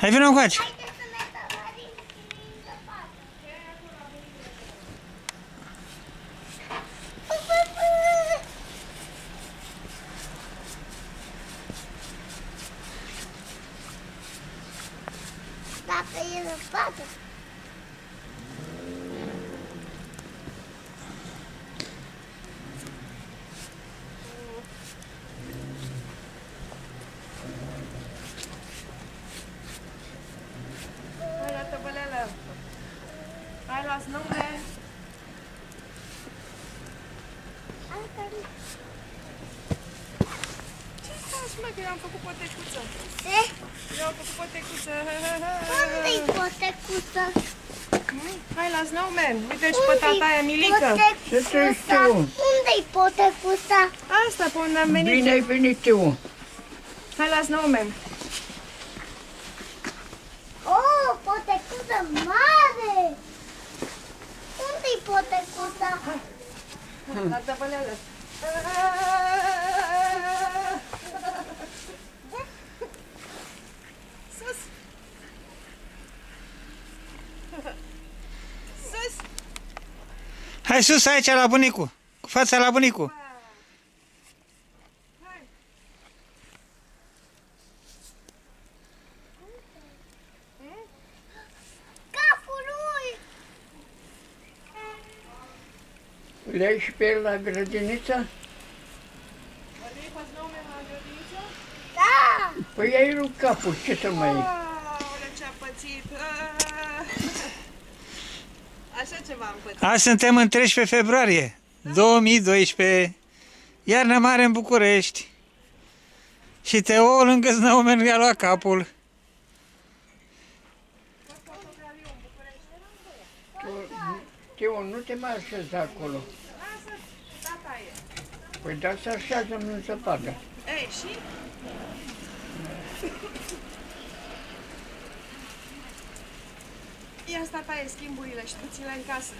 Hai, vină încoace. Dacă e zăpadă. Hai la tăbăleală. Hai la snowman. Ce faci, mă, că eu am făcut potecuță. Eu am făcut potecuță. Unde-i potecuță? Hai la snowman. Uite și pe tata aia Milică. Ce treci tu? Unde-i potecuța? Asta pe unde am venit. Bine ai venit tu. Hai la snowman. Oh, potecuță mare! Unde-i potecuța? La tăbăleală. Sus! Sus! Hai sus aici la bunicul. Cu fața la bunicul. Hai! Capul lui! Le ai și pe el la grădiniță? Îl iei pe snowman la grădiniță? Da! Păi ai rupt capul, ce să mai... Aoleu, ce-a pățit! Așa ceva am pățit. Azi suntem în 13 februarie 2012. Iarnă mare în București. Și Teo lângă snowman i-a luat capul. Teo, nu te mai așeza acolo. Lasă, tata e. Păi dar se așează în zăpadă. Ei, și? Ia tata e schimburile și tu ți le în casă.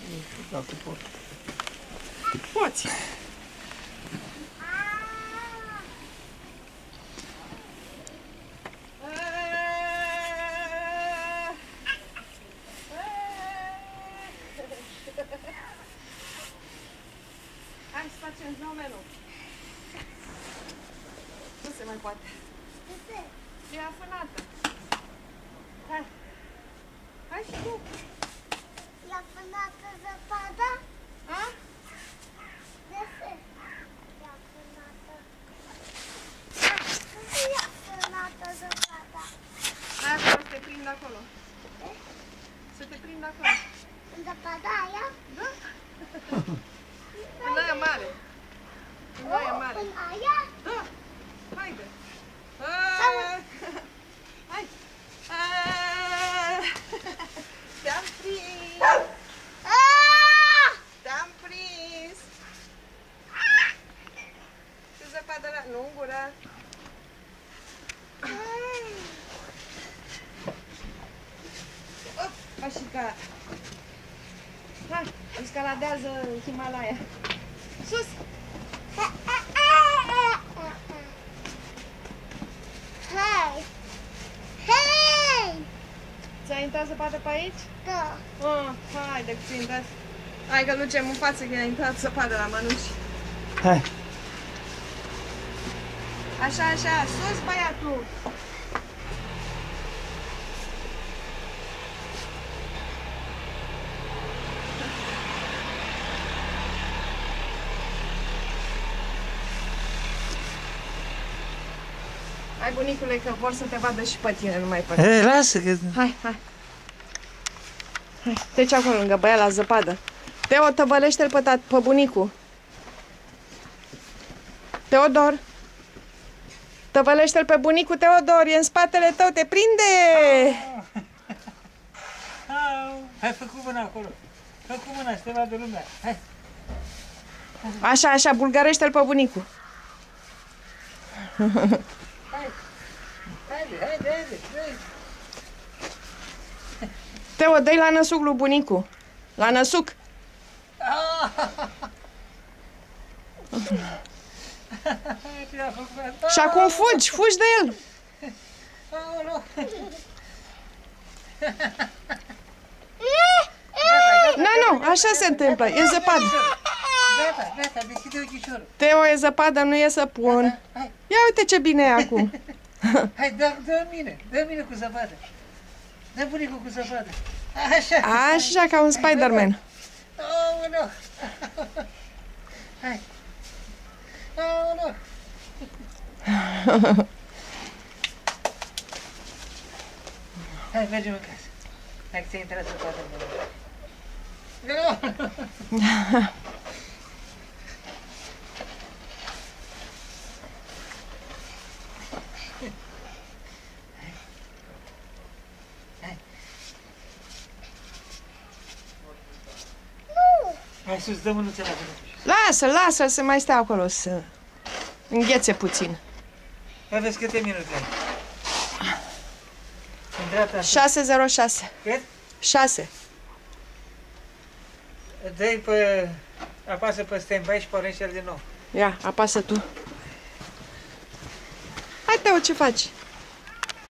Nu știu dacă pot. Poți. Hai să facem snowman-ul. Nu se mai poate. E afânată. Hai. Hai și tu. I-a fânată zăpada? A? De ce? I-a fânată. I-a fânată zăpada. Hai acolo să te prind acolo. Să te prind acolo. În zăpada aia? Da? În aia mare. În aia mare. În aia? Da. Haide. Hai. Te-am prins. Te-am prins. Ce zăpadă la... Nu, în gură. Op, așa ca... Hai, escaladează Himalaya. Sus! Hei! Hei! Ți-ai intrat zăpadă pe aici? Da. Haide că ți-ai intrat. Hai că ducem în față că i-a intrat zăpadă la mănuși. Hai. Așa, așa, sus băiatul! Hai, bunicule, că vor să te vadă și pe tine, nu mai pe tine. E, lasă că... Hai, hai. Hai, treci acolo lângă băia la zăpadă. Teo, tăvălește-l pe bunicul. Teodor. Tăvălește-l pe bunicul Teodor, e în spatele tău, te prinde! Hai, fă cu mâna acolo. Fă cu mâna să te vadă lumea. Hai. Așa, așa, bulgărește-l pe bunicul. Haide. Teo, dă-i la năsuc lui bunicul. La năsuc. Ce-a făcut? Și acum fugi de el. Aoleu. Nu, așa se întâmplă, e zăpadă. Gata, deschide ochișorul. Teo, e zăpadă, nu e săpun. Hai, Ia uite ce bine e acum. hai, dă mine cu zăpadă. Dă bunicul cu zăpadă. Așa. Așa, ca un Spider-Man. Aoleu. Hai. Aoleu. Hai, mergem în casă. Hai că ți-a intrat zăpadă în mână. Hai sus, dă mânuța la tine. Lasă-l să mai stea acolo, să înghețe puțin. Ia vezi câte minute ai. În dreapta. 606. Cât? 6. Dă-i pe... Apasă pe stand-by și pornește-l din nou. Ia, apasă tu. Hai, Teo, ce faci?